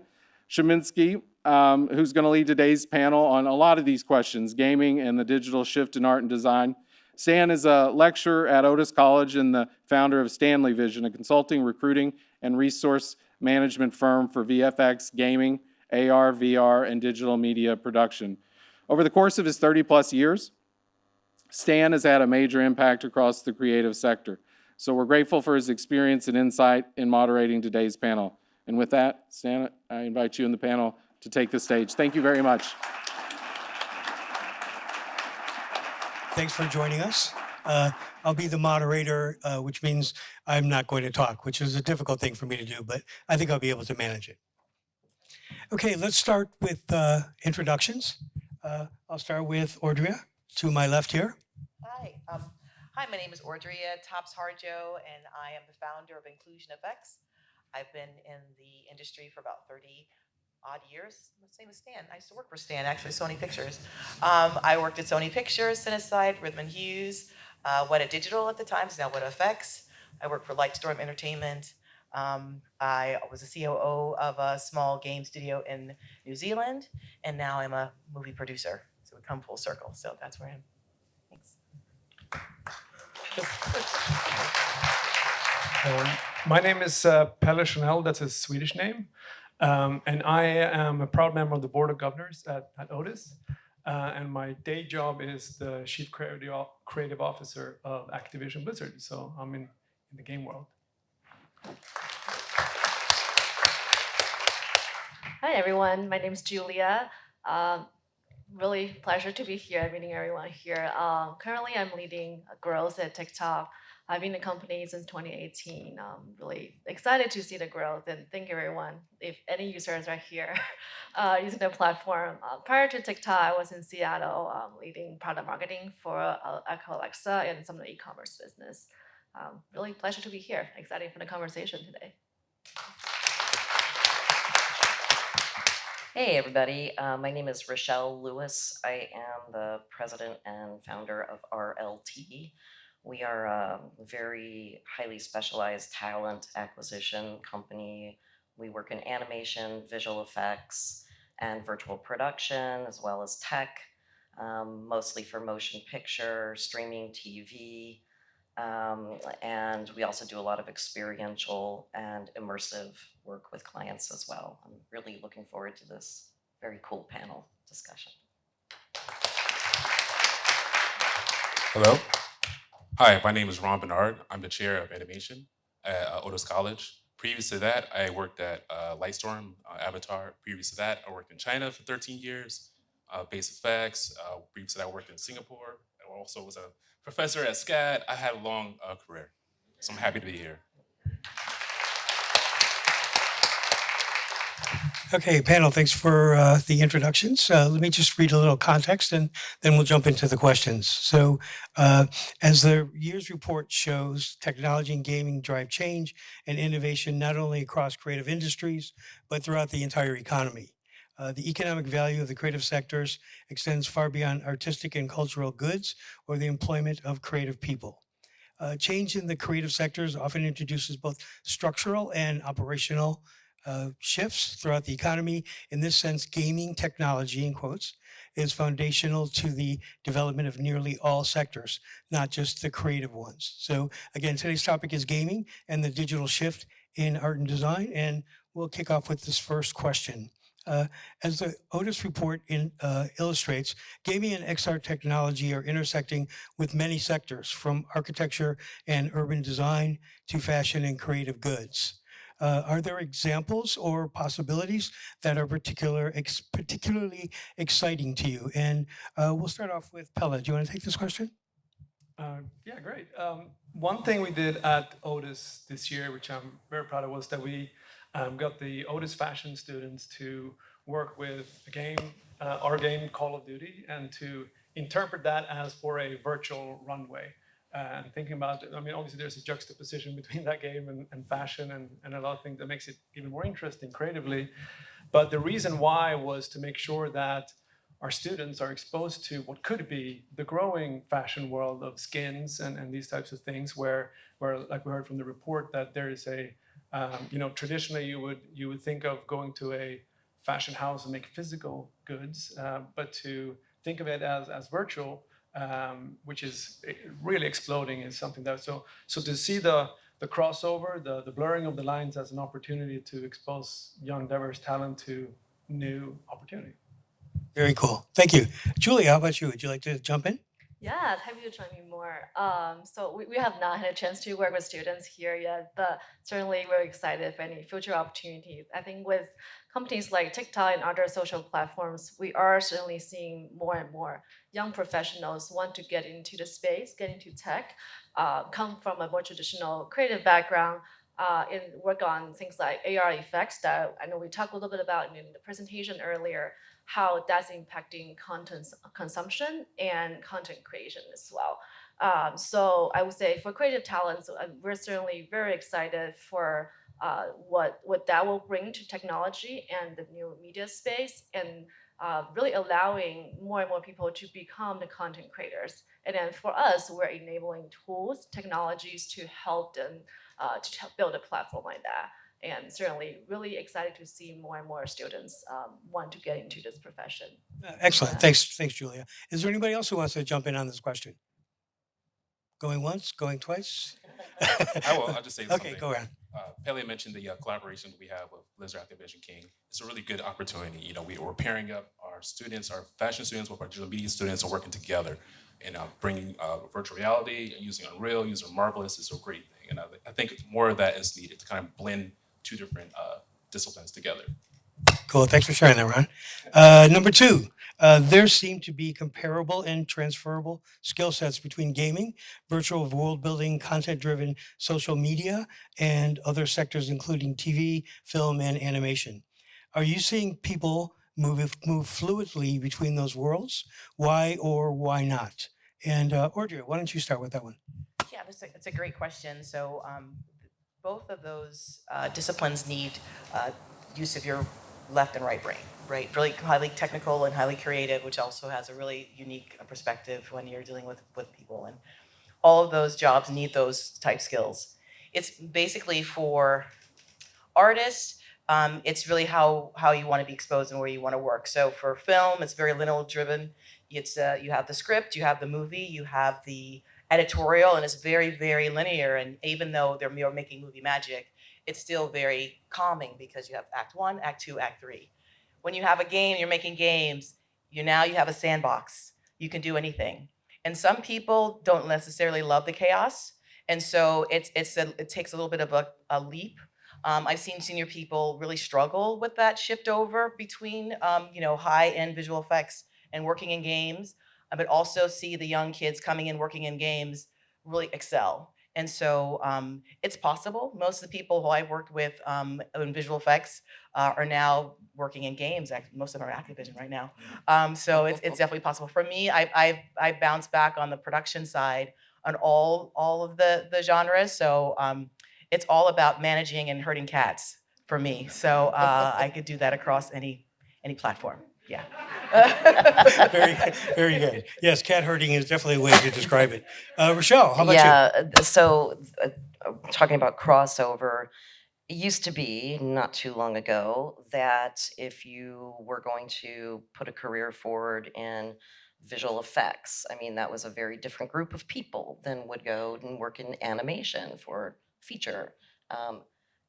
Sheminsky, who's going to lead today's panel on a lot of these questions, gaming and the digital shift in art and design. Stan is a lecturer at Otis College and the founder of Stanley Vision, a consulting, recruiting, and resource management firm for VFX, gaming, AR, VR, and digital media production. Over the course of his 30-plus years, Stan has had a major impact across the creative sector. So we're grateful for his experience and insight in moderating today's panel. And with that, Stan, I invite you in the panel to take the stage. Thank you very much. Thanks for joining us. I'll be the moderator, which means I'm not going to talk, which is a difficult thing for me to do, but I think I'll be able to manage it. Okay, let's start with introductions. I'll start with Audria, to my left here. Hi, my name is Audria Tops-Harjo, and I am the founder of Inclusion FX. I've been in the industry for about 30-odd years. Same as Stan. I used to work for Stan, actually, Sony Pictures. I worked at Sony Pictures, Cinesite, Rhythm and Hughes, Weta Digital at the time, so now Weta FX. I worked for Lightstorm Entertainment. I was a COO of a small game studio in New Zealand, and now I'm a movie producer. So we come full circle. So that's where I am. Thanks. My name is Pelle Chanel, that's a Swedish name. And I am a proud member of the Board of Governors at Otis. And my day job is the Chief Creative Officer of Activision Blizzard. So I'm in the game world. Hi, everyone. My name is Julia. Really pleasure to be here, meeting everyone here. Currently, I'm leading growth at TikTok. I've been in the company since 2018. Really excited to see the growth, and thank you everyone. If any users are here using the platform, prior to TikTok, I was in Seattle leading product marketing for Echo Alexa and some of the e-commerce business. Really pleasure to be here. Excited for the conversation today. Hey, everybody. My name is Rochelle Lewis. I am the president and founder of RLT. We are a very highly specialized talent acquisition company. We work in animation, visual effects, and virtual production, as well as tech, mostly for motion picture, streaming TV, and we also do a lot of experiential and immersive work with clients as well. I'm really looking forward to this very cool panel discussion. Hello. Hi, my name is Ron Bernard. I'm the chair of animation at Otis College. Previous to that, I worked at Lightstorm, Avatar. Previous to that, I worked in China for 13 years, base effects. Previous to that, I worked in Singapore. I also was a professor at SCAD. I had a long career, so I'm happy to be here. Okay, panel, thanks for the introductions. Let me just read a little context and then we'll jump into the questions. So as the year's report shows, technology and gaming drive change and innovation not only across creative industries, but throughout the entire economy. The economic value of the creative sectors extends far beyond artistic and cultural goods or the employment of creative people. Change in the creative sectors often introduces both structural and operational shifts throughout the economy. In this sense, gaming technology, in quotes, is foundational to the development of nearly all sectors, not just the creative ones. So again, today's topic is gaming and the digital shift in art and design. And we'll kick off with this first question. As the Otis report illustrates, gaming and XR technology are intersecting with many sectors, from architecture and urban design to fashion and creative goods. Are there examples or possibilities that are particularly exciting to you? And we'll start off with Pella. Do you want to take this question? Yeah, great. One thing we did at Otis this year, which I'm very proud of, was that we got the Otis fashion students to work with a game, our game Call of Duty, and to interpret that as for a virtual runway. And thinking about, I mean, obviously there's a juxtaposition between that game and fashion and a lot of things that makes it even more interesting creatively. But the reason why was to make sure that our students are exposed to what could be the growing fashion world of skins and these types of things where like we heard from the report, that there is a, traditionally you would think of going to a fashion house and make physical goods, but to think of it as virtual, which is really exploding, is something that, so to see the crossover, the blurring of the lines as an opportunity to expose young, diverse talent to new opportunity. Very cool. Thank you. Julia, how about you? Would you like to jump in? Yeah, happy to join me more. So we have not had a chance to work with students here yet, but certainly we're excited for any future opportunities. I think with companies like TikTok and other social platforms, we are certainly seeing more and more young professionals want to get into the space, get into tech, come from a more traditional creative background, and work on things like AR effects that I know we talked a little bit about in the presentation earlier, how that's impacting content consumption and content creation as well. So I would say for creative talents, we're certainly very excited for what that will bring to technology and the new media space, and really allowing more and more people to become the content creators. And then for us, we're enabling tools, technologies to help them to build a platform like that. And certainly really excited to see more and more students want to get into this profession. Excellent. Thanks, Julia. Is there anybody else who wants to jump in on this question? Going once, going twice? I'll just say something. Okay, go ahead. Pele mentioned the collaboration we have with Blizzard Activision King. It's a really good opportunity. We're pairing up our students, our fashion students with our digital media students, are working together and bringing virtual reality, using Unreal, using Marvelous is a great thing. And I think more of that is needed to kind of blend two different disciplines together. Cool. Thanks for sharing that, Ron. Number two, There seem to be comparable and transferable skill sets between gaming, virtual world building, content-driven social media, and other sectors, including TV, film, and animation. Are you seeing people move fluidly between those worlds? Why or why not? And Audrey, why don't you start with that one? Yeah, that's a great question. So both of those disciplines need use of your left and right brain, right? Really highly technical and highly creative, which also has a really unique perspective when you're dealing with people. And all of those jobs need those type skills. It's basically for artists, it's really how you want to be exposed and where you want to work. So for film, it's very lineal driven. It's you have the script, you have the movie, you have the editorial, and it's very very linear. And even though they're making movie magic, it's still very calming because you have Act One, Act Two, Act Three. When you have a game, you're making games. You have a sandbox. You can do anything. And some people don't necessarily love the chaos, and so it takes a little bit of a leap. I've seen senior people really struggle with that shift over between, high-end visual effects and working in games, but also see the young kids coming in working in games really excel. And so it's possible. Most of the people who I worked with in visual effects are now working in games. Most of them are Activision right now. So it's definitely possible. For me, I bounced back on the production side on all of the genres. So it's all about managing and herding cats for me. So I could do that across any platform. Yeah. Very, very good. Yes, cat herding is definitely a way to describe it. Rochelle, how about you? Yeah, so talking about crossover, it used to be not too long ago that if you were going to put a career forward in visual effects, I mean, that was a very different group of people than would go and work in animation for feature.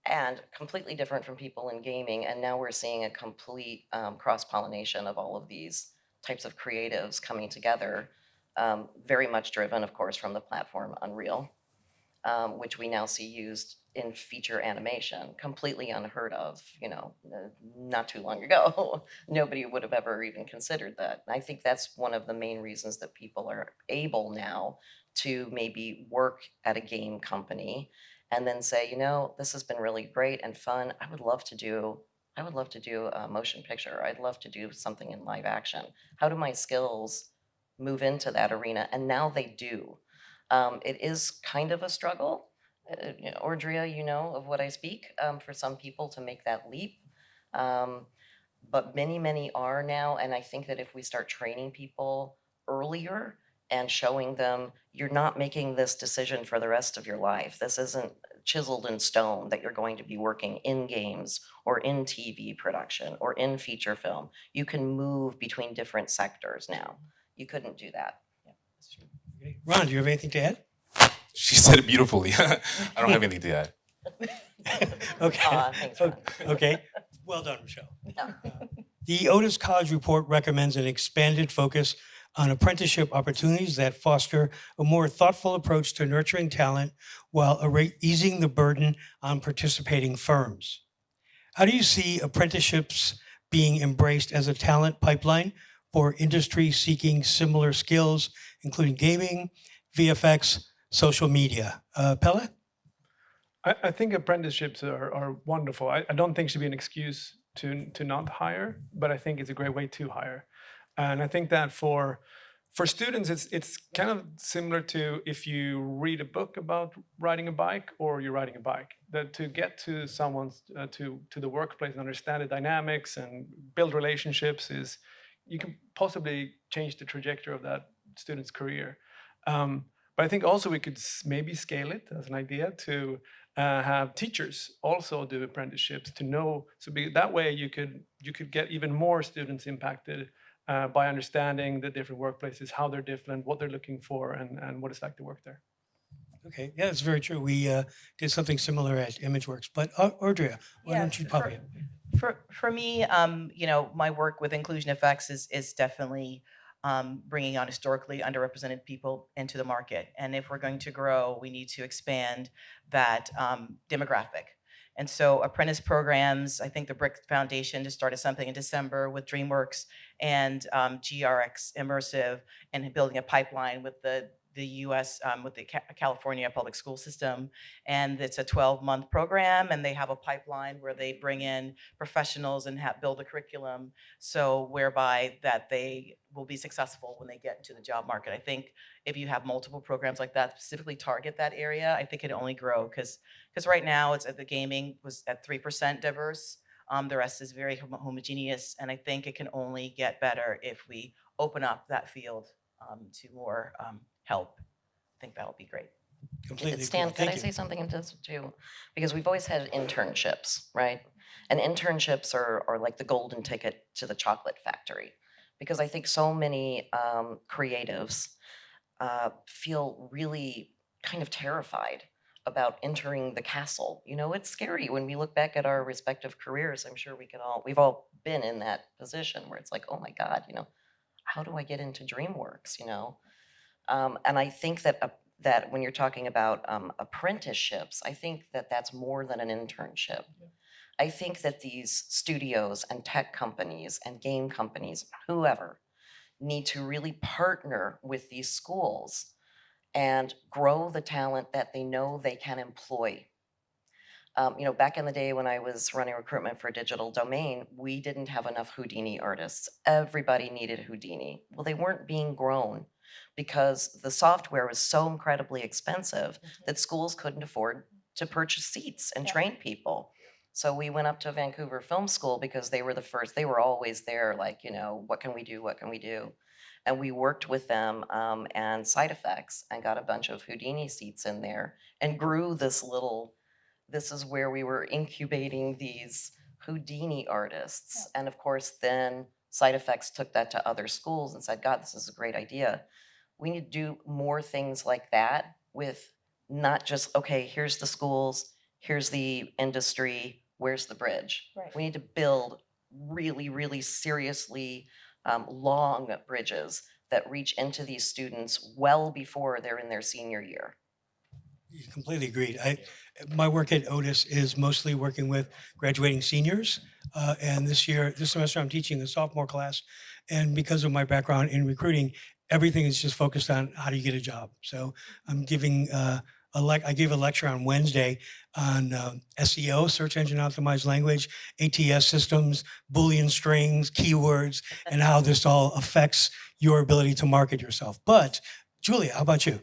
And completely different from people in gaming. And now we're seeing a complete cross-pollination of all of these types of creatives coming together, very much driven, of course, from the platform Unreal, which we now see used in feature animation, completely unheard of, not too long ago. Nobody would have ever even considered that. I think that's one of the main reasons that people are able now to maybe work at a game company and then say, this has been really great and fun. I would love to do a motion picture. I'd love to do something in live action. How do my skills move into that arena? And now they do. It is kind of a struggle. Audria, of what I speak, for some people to make that leap. But many, many are now. And I think that if we start training people earlier and showing them, you're not making this decision for the rest of your life. This isn't chiseled in stone that you're going to be working in games or in TV production or in feature film. You can move between different sectors now. You couldn't do that. Yeah, that's true. Okay. Ron, do you have anything to add? She said it beautifully. I don't have anything to add. Okay. Thanks, Ron. Okay. Well done, Michelle. Yeah. The Otis College Report recommends an expanded focus on apprenticeship opportunities that foster a more thoughtful approach to nurturing talent while easing the burden on participating firms. How do you see apprenticeships being embraced as a talent pipeline for industry seeking similar skills, including gaming, VFX, social media? Pelle? I think apprenticeships are wonderful. I don't think it should be an excuse to not hire, but I think it's a great way to hire. And I think that for students, it's kind of similar to if you read a book about riding a bike or you're riding a bike. That to get to someone's to the workplace and understand the dynamics and build relationships is you can possibly change the trajectory of that student's career. But I think also we could maybe scale it as an idea to have teachers also do apprenticeships to know. So that way you could get even more students impacted by understanding the different workplaces, how they're different, what they're looking for, and what it's like to work there. Okay, yeah, that's very true. We did something similar at ImageWorks. But Audria, why Yeah, don't you pop in? For me, my work with inclusion effects is definitely bringing on historically underrepresented people into the market. And if we're going to grow, we need to expand that demographic. And so apprentice programs, I think the Brick Foundation just started something in December with DreamWorks, and GRX Immersive, and building a pipeline with the U.S. With the California public school system. And it's a 12-month program, and they have a pipeline where they bring in professionals and build a curriculum, so whereby that they will be successful when they get into the job market. I think if you have multiple programs like that, specifically target that area, I think it only grow, because right now it's the gaming was at 3% diverse. The rest is very homogeneous, and I think it can only get better if we open up that field to more help. I think that'll be great. Completely Stan, agree. could Thank I you. say something into this too? Because we've always had internships, right? And internships are like the golden ticket to the chocolate factory. Because I think so many creatives feel really kind of terrified about entering the castle. You know, it's scary when we look back at our respective careers. I'm sure we've all been in that position where it's like, oh my God, you know, how do I get into DreamWorks, you know? And I think that when you're talking about apprenticeships, I think that that's more than an internship. I think that these studios and tech companies and game companies, whoever, need to really partner with these schools and grow the talent that they know they can employ. You know, back in the day when I was running recruitment for Digital Domain, we didn't have enough Houdini artists. Everybody needed Houdini. Well, they weren't being grown because the software was so incredibly expensive that schools couldn't afford to purchase seats and train people. So we went up to Vancouver Film School because they were the first, they were always there, like, you know, what can we do? What can we do? And we worked with them and Side Effects and got a bunch of Houdini seats in there and grew this is where we were incubating these Houdini artists. And of course, then Side Effects took that to other schools and said, God, this is a great idea. We need to do more things like that with not just, okay, here's the schools, here's the industry, where's the bridge? Right. We need to build really, really seriously long bridges that reach into these students well before they're in their senior year. Completely agreed. My work at Otis is mostly working with graduating seniors. And this semester, I'm teaching a sophomore class. And because of my background in recruiting, everything is just focused on how do you get a job. So I'm giving I gave a lecture on Wednesday on SEO, search engine optimized language, ATS systems, Boolean strings, keywords, and how this all affects your ability to market yourself. But Julia, how about you?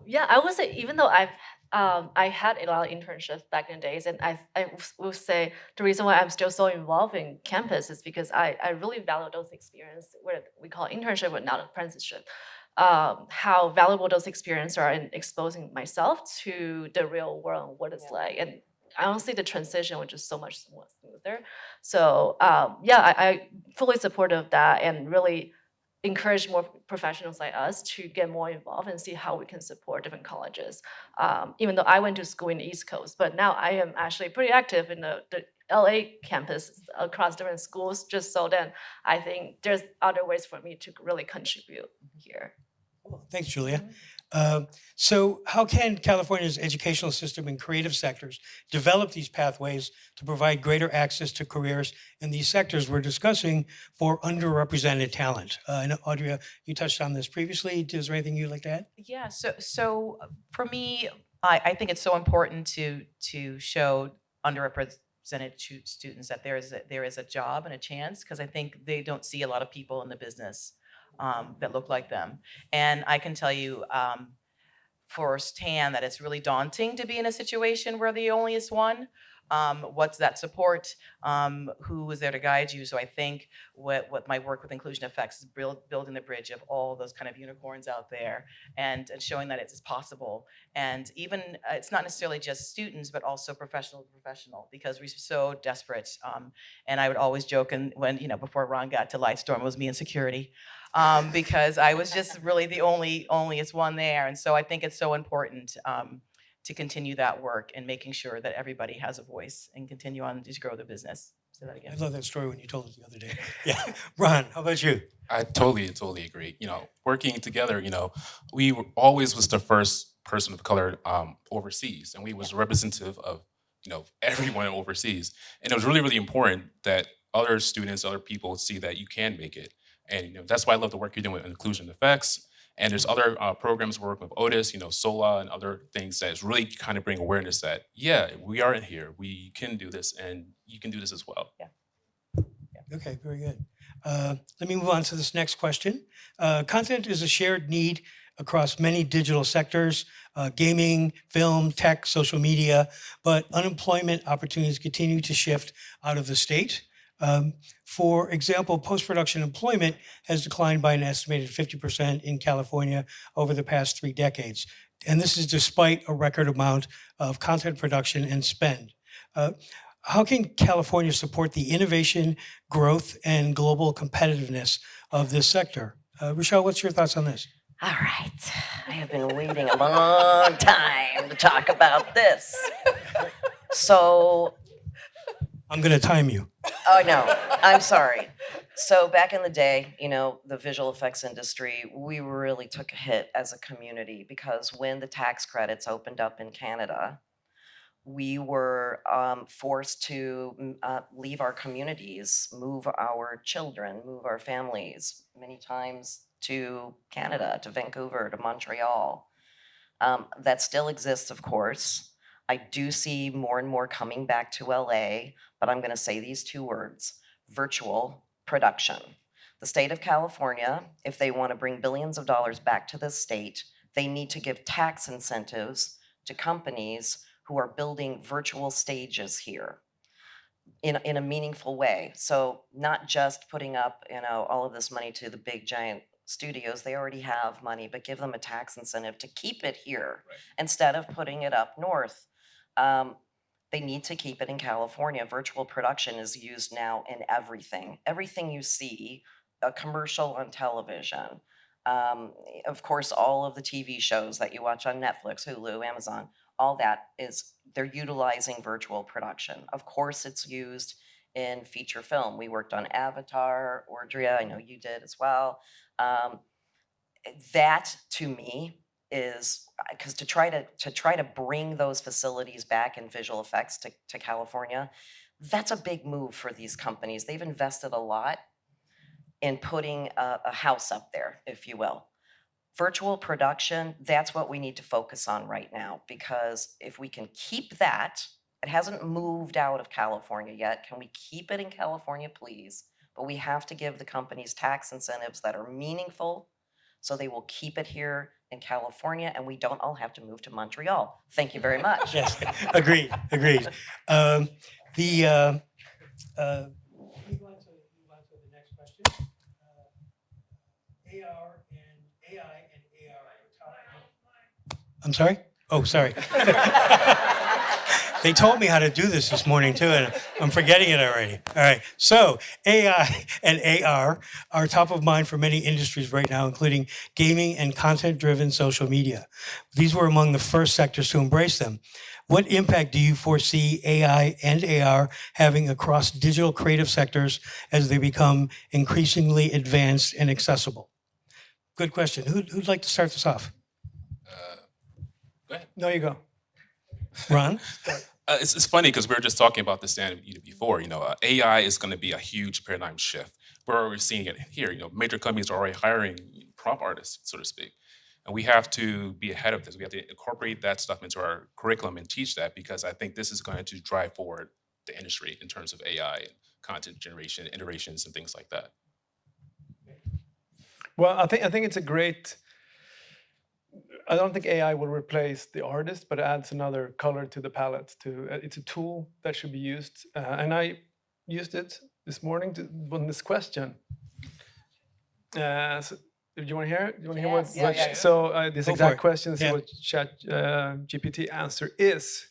Yeah, I would say even though I had a lot of internships back in the days, and I would say the reason why I'm still so involved in campus is because I really value those experiences, what we call internship but not apprenticeship. How valuable those experiences are in exposing myself to the real world and what it's like. And I don't see the transition, which is so much smoother. So I fully supportive of that and really encourage more professionals like us to get more involved and see how we can support different colleges. Even though I went to school in the East Coast, but now I am actually pretty active in the LA campus across different schools, just so then I think there's other ways for me to really contribute here. Thanks, Julia. So how can California's educational system and creative sectors develop these pathways to provide greater access to careers in these sectors we're discussing for underrepresented talent? I know, Audrey, you touched on this previously. Is there anything you'd like to add? Yeah, so for me, I think it's so important to show underrepresented students that there is a job and a chance, because I think they don't see a lot of people in the business that look like them. And I can tell you firsthand that it's really daunting to be in a situation where the only is one. What's that support? Who is there to guide you? So I think what my work with Inclusion Effects is building the bridge of all those kind of unicorns out there and showing that it's possible. And even it's not necessarily just students, but also professional to professional, because we're so desperate. And I would always joke, and when, before Ron got to Lightstorm, it was me in security. Because I was just really the only one there. And so I think it's so important to continue that work and making sure that everybody has a voice and continue on to grow the business. Say that again. I love that story when you told it the other day. Yeah. Ron, how about you? I totally agree. Working together, we always was the first person of color overseas, and we was representative of, everyone overseas. And it was really, really important that other students, other people see that you can make it. And that's why I love the work you're doing with inclusion effects. And there's other programs working with Otis, SOLA and other things that is really kind of bring awareness that, yeah, we are in here. We can do this and you can do this as well. Yeah. Okay, very good. Let me move on to this next question. Content is a shared need across many digital sectors, gaming, film, tech, social media, but unemployment opportunities continue to shift out of the state. For example, post-production employment has declined by an estimated 50% in California over the past 3 decades. And this is despite a record amount of content production and spend. How can California support the innovation, growth, and global competitiveness of this sector? Rochelle, what's your thoughts on this? All right. I have been waiting a long time to talk about this. So, I'm going to time you. oh no, I'm sorry. So back in the day, the visual effects industry, we really took a hit as a community because when the tax credits opened up in Canada, we were forced to leave our communities, move our children, move our families, many times to Canada, to Vancouver, to Montreal. That still exists, of course. I do see more and more coming back to LA, but I'm going to say these 2 words: virtual production. The state of California, if they want to bring billions of dollars back to this state, they need to give tax incentives to companies who are building virtual stages here in a meaningful way. So not just putting up, all of this money to the big giant studios, they already have money, but give them a tax incentive to keep it here instead of putting it up north. They need to keep it in California. Virtual production is used now in everything. Everything you see, a commercial on television, of course, all of the TV shows that you watch on Netflix, Hulu, Amazon, all that they're utilizing virtual production. Of course, it's used in feature film. We worked on Avatar, Audrey, I know you did as well. That to me is because to try to bring those facilities back in visual effects to California, that's a big move for these companies. They've invested a lot in putting a house up there, if you will. Virtual production, that's what we need to focus on right now, because if we can keep that, it hasn't moved out of California yet. Can we keep it in California, please? But we have to give the companies tax incentives that are meaningful so they will keep it here in California and we don't all have to move to Montreal. Thank you very much. Yes, agreed. Let me go on to the next question. AR and AI and AR. I'm sorry? Oh, sorry. They told me how to do this morning too, and I'm forgetting it already. All right. So AI and AR are top of mind for many industries right now, including gaming and content-driven social media. These were among the first sectors to embrace them. What impact do you foresee AI and AR having across digital creative sectors as they become increasingly advanced and accessible? Good question. Who'd like to start this off? Go ahead. No, you go. Ron? It's funny because we were just talking about this before. AI is going to be a huge paradigm shift. We're seeing it here. Major companies are already hiring prompt artists, so to speak, and we have to be ahead of this. We have to incorporate that stuff into our curriculum and teach that, because I think this is going to drive forward the industry in terms of AI and content generation, iterations, and things like that. Well, I think it's a great. I don't think AI will replace the artist, but it adds another color to the palette. It's a tool that should be used, and I used it this morning on this question. So, do you want to hear it? Do you want to hear what? Yeah. So this Go exact for it. question is Yeah. what Chat GPT answer is.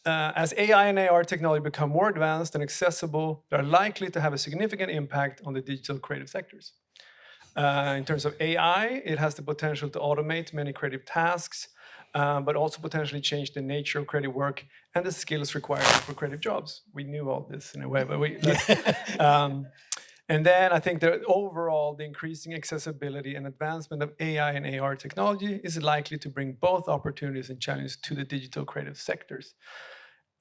As AI and AR technology become more advanced and accessible, they're likely to have a significant impact on the digital creative sectors. In terms of AI, it has the potential to automate many creative tasks, but also potentially change the nature of creative work and the skills required for creative jobs. We knew all this in a way, but and then I think that overall, the increasing accessibility and advancement of AI and AR technology is likely to bring both opportunities and challenges to the digital creative sectors.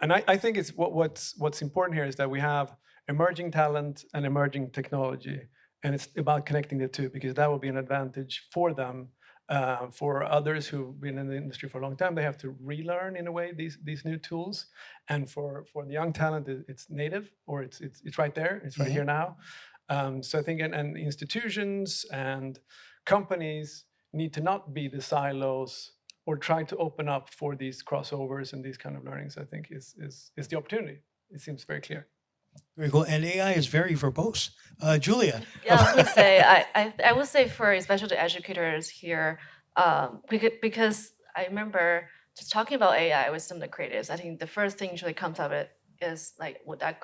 And I think it's what's important here is that we have emerging talent and emerging technology. And it's about connecting the two, because that will be an advantage for them. For others who've been in the industry for a long time, they have to relearn in a way these new tools. And for the young talent, it's native, or it's right there, it's right here now. So I think and institutions and companies need to not be the silos or try to open up for these crossovers and these kind of learnings. I think is the opportunity. It seems very clear. Very cool. And AI is very verbose. Julia. Yeah, I was going to say, I would say for especially the educators here, because I remember just talking about AI with some of the creatives, I think the first thing usually comes out of it is like, would that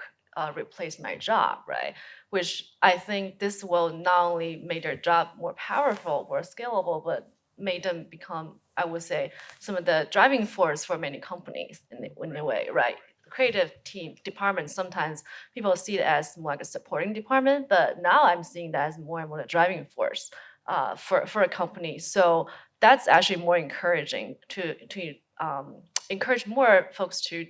replace my job, right? Which I think this will not only make their job more powerful, more scalable, but made them become, I would say, some of the driving force for many companies in a way, right? Creative team departments, sometimes people see it as more like a supporting department, but now I'm seeing that as more and more the driving force for a company. So that's actually more encouraging to encourage more folks to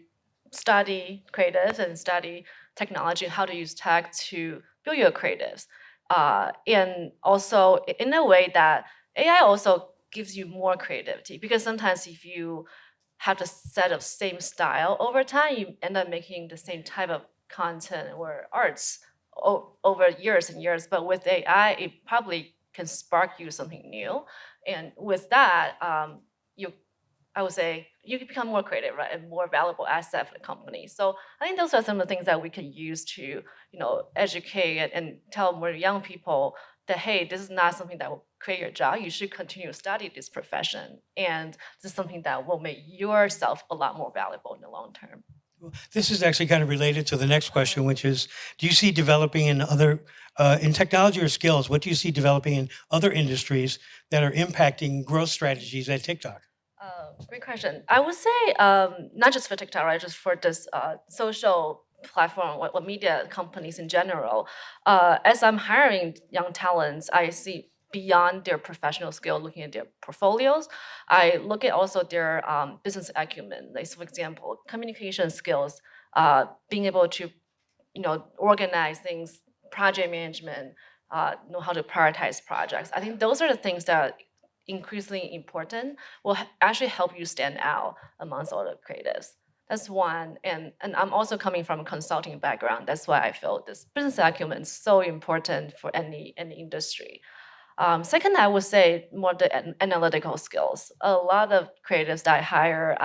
study creatives and study technology, how to use tech to build your creatives. And also in a way that AI also gives you more creativity, because sometimes if you have the set of same style over time, you end up making the same type of content or arts over years and years. But with AI, it probably can spark you something new. And with that, I would say you can become more creative, right, and more valuable asset for the company. So I think those are some of the things that we can use to, educate and tell more young people that, hey, this is not something that will create your job. You should continue to study this profession, and this is something that will make yourself a lot more valuable in the long term. This is actually kind of related to the next question, which is, do you see developing in other, in technology or skills, what do you see developing in other industries that are impacting growth strategies at TikTok? Great question. I would say not just for TikTok, right? Just for this social platform or media companies in general. As I'm hiring young talents, I see beyond their professional skill, looking at their portfolios. I look at also their business acumen. Like, for example, communication skills, being able to, organize things, project management, know how to prioritize projects. I think those are the things that increasingly important will actually help you stand out amongst all the creatives. That's one. And I'm also coming from a consulting background. That's why I feel this business acumen is so important for any industry. Second, I would say more the analytical skills. A lot of creatives that I hire,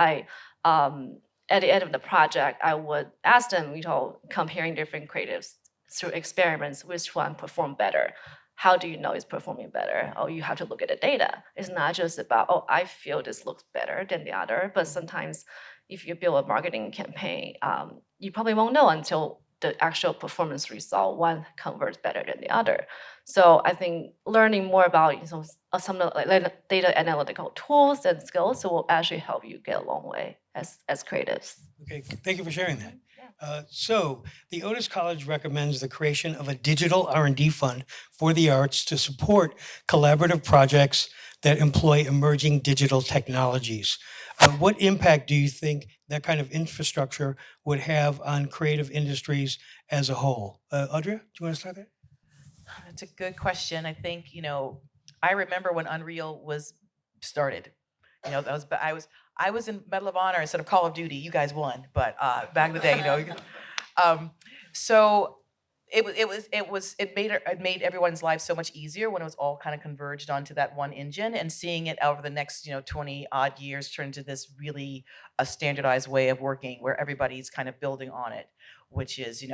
at the end of the project, I would ask them, comparing different creatives through experiments, which one performed better. How do you know it's performing better? Oh, you have to look at the data. It's not just about, oh, I feel this looks better than the other. But sometimes if you build a marketing campaign, you probably won't know until the actual performance result, one converts better than the other. So I think learning more about some of the data analytical tools and skills will actually help you get a long way as creatives. Okay, thank you for sharing that. So the Otis College recommends the creation of a digital R&D fund for the arts to support collaborative projects that employ emerging digital technologies. What impact do you think that kind of infrastructure would have on creative industries as a whole? Audrey, do you want to start there? That's a good question. I think, I remember when Unreal was started. I was in Medal of Honor instead of Call of Duty. You guys won, but back in the day, So it made everyone's life so much easier when it was all kind of converged onto that one engine, and seeing it over the next 20 odd years turn into this really a standardized way of working where everybody's kind of building on it, which is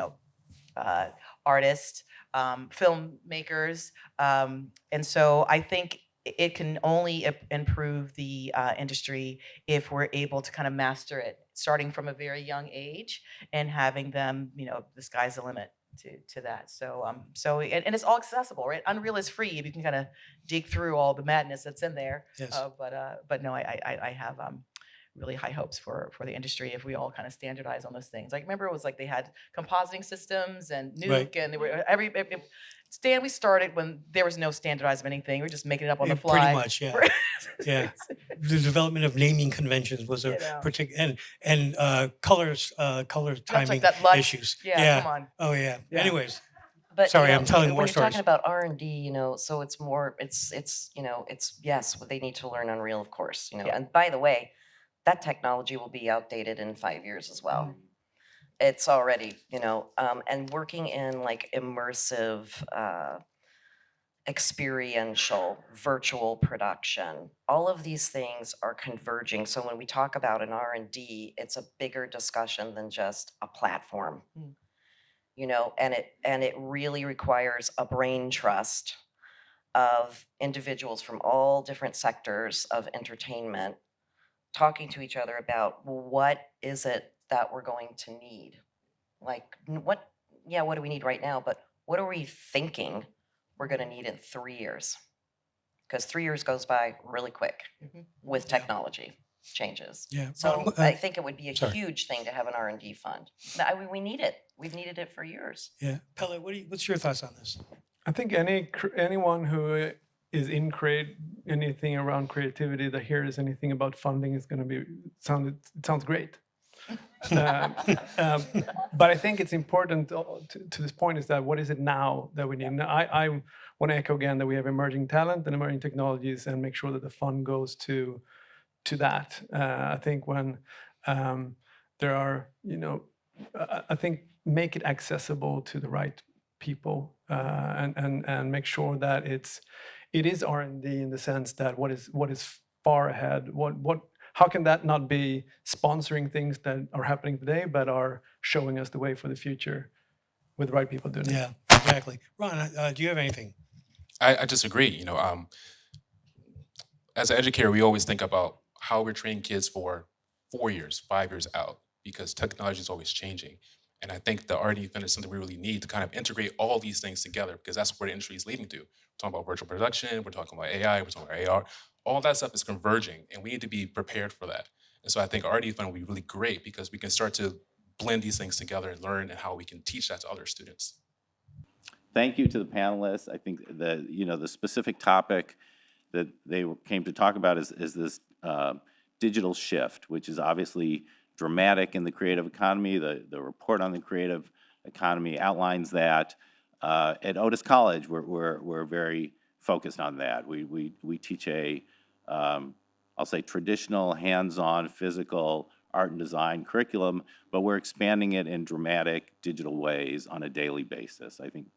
artists, filmmakers, and so I think it can only improve the industry if we're able to kind of master it, starting from a very young age and having them, the sky's the limit to that. And it's all accessible, right? Unreal is free. You can kind of dig through all the madness that's in there. Yes. But no, I have really high hopes for the industry if we all kind of standardize on those things. Like, remember, it was like they had compositing systems and Nuke, Right. and they were Stan, we started when there was no standardized of anything. We were just making it up on the Yeah, fly. pretty much, yeah. Yeah. The development of naming conventions was a You know. particular, and color That's timing like that Lux. issues. Yeah, come on. Oh, yeah. Yeah. Anyways, But sorry, you know, I'm telling when more you're talking stories. about R&D, you know, so it's more, it's you know, it's yes, they need to learn Unreal, of course, you know. Yeah. And by the way, that technology will be outdated in 5 years as well. Mm. It's already, you know, and working in like immersive, experiential, virtual production, all of these things are converging. So when we talk about an R&D, it's a bigger discussion than just a platform. Mm. You know, and it really requires a brain trust of individuals from all different sectors of entertainment talking to each other about, well, what is it that we're going to need? Like what do we need right now, but what are we thinking we're going to need in 3 years? Because 3 years goes by really quick Mhm. with Yeah. technology changes. Yeah. So I think it would be a sorry. huge thing to have an R&D fund. We need it. We've needed it for years. Yeah. Pelle, what's your thoughts on this? I think anyone who is in anything around creativity that hears anything about funding is going to be it sounds great. Um, um, but I think it's important to this point is that what is it now that we need? And I want to echo again that we have emerging talent and emerging technologies, and make sure that the fund goes to that. I think when there are, you know, I think make it accessible to the right people, and make sure that it is R&D in the sense that what is far ahead, how can that not be sponsoring things that are happening today but are showing us the way for the future with the right people doing it. Yeah, exactly. Ron, do you have anything? I just agree. You know, as an educator, we always think about how we're training kids for 4 years, 5 years out, because technology is always changing. And I think the R&D fund is something we really need to kind of integrate all these things together, because that's where the industry is leading to. We're talking about virtual production, we're talking about AI, we're talking about AR. All that stuff is converging, and we need to be prepared for that. And so I think R&D fund will be really great because we can start to blend these things together and learn and how we can teach that to other students. Thank you to the panelists. I think the specific topic that they came to talk about is this digital shift, which is obviously dramatic in the creative economy. The report on the creative economy outlines that. At Otis College, we're very focused on that. We teach I'll say traditional, hands-on, physical art and design curriculum, but we're expanding it in dramatic digital ways on a daily basis. I think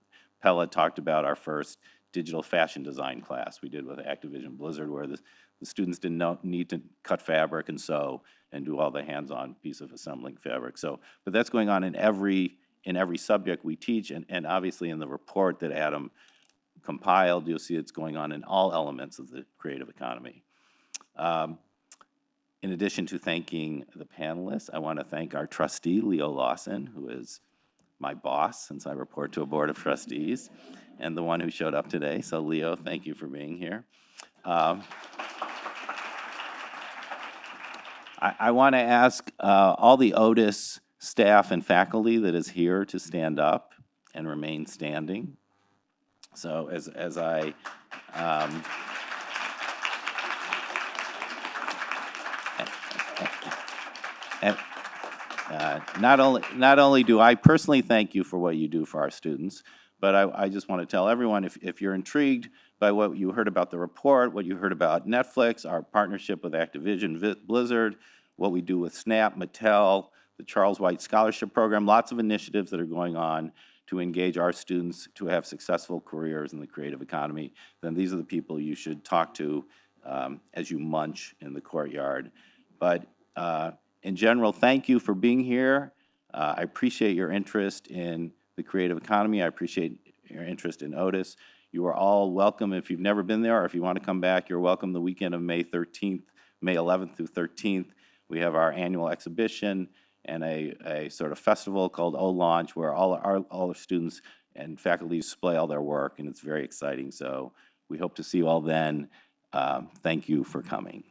Pella talked about our first digital fashion design class we did with Activision Blizzard, where the students didn't need to cut fabric and sew and do all the hands-on piece of assembling fabric. So, but that's going on in every subject we teach, and obviously in the report that Adam compiled, you'll see it's going on in all elements of the creative economy. In addition to thanking the panelists, I want to thank our trustee, Leo Lawson, who is my boss since I report to a board of trustees, and the one who showed up today. So Leo, thank you for being here. I want to ask all the Otis staff and faculty that is here to stand up and remain standing. So as I not only do I personally thank you for what you do for our students, but I just want to tell everyone, if you're intrigued by what you heard about the report, what you heard about Netflix, our partnership with Activision Blizzard, what we do with SNAP, Mattel, the Charles White Scholarship Program, lots of initiatives that are going on to engage our students to have successful careers in the creative economy, then these are the people you should talk to as you munch in the courtyard. But in general, thank you for being here. I appreciate your interest in the creative economy. I appreciate your interest in Otis. You are all welcome if you've never been there, or if you want to come back, you're welcome the weekend of May 11th through 13th. We have our annual exhibition and a sort of festival called O-Launch, where all our students and faculty display all their work, and it's very exciting. So we hope to see you all then. Thank you for coming.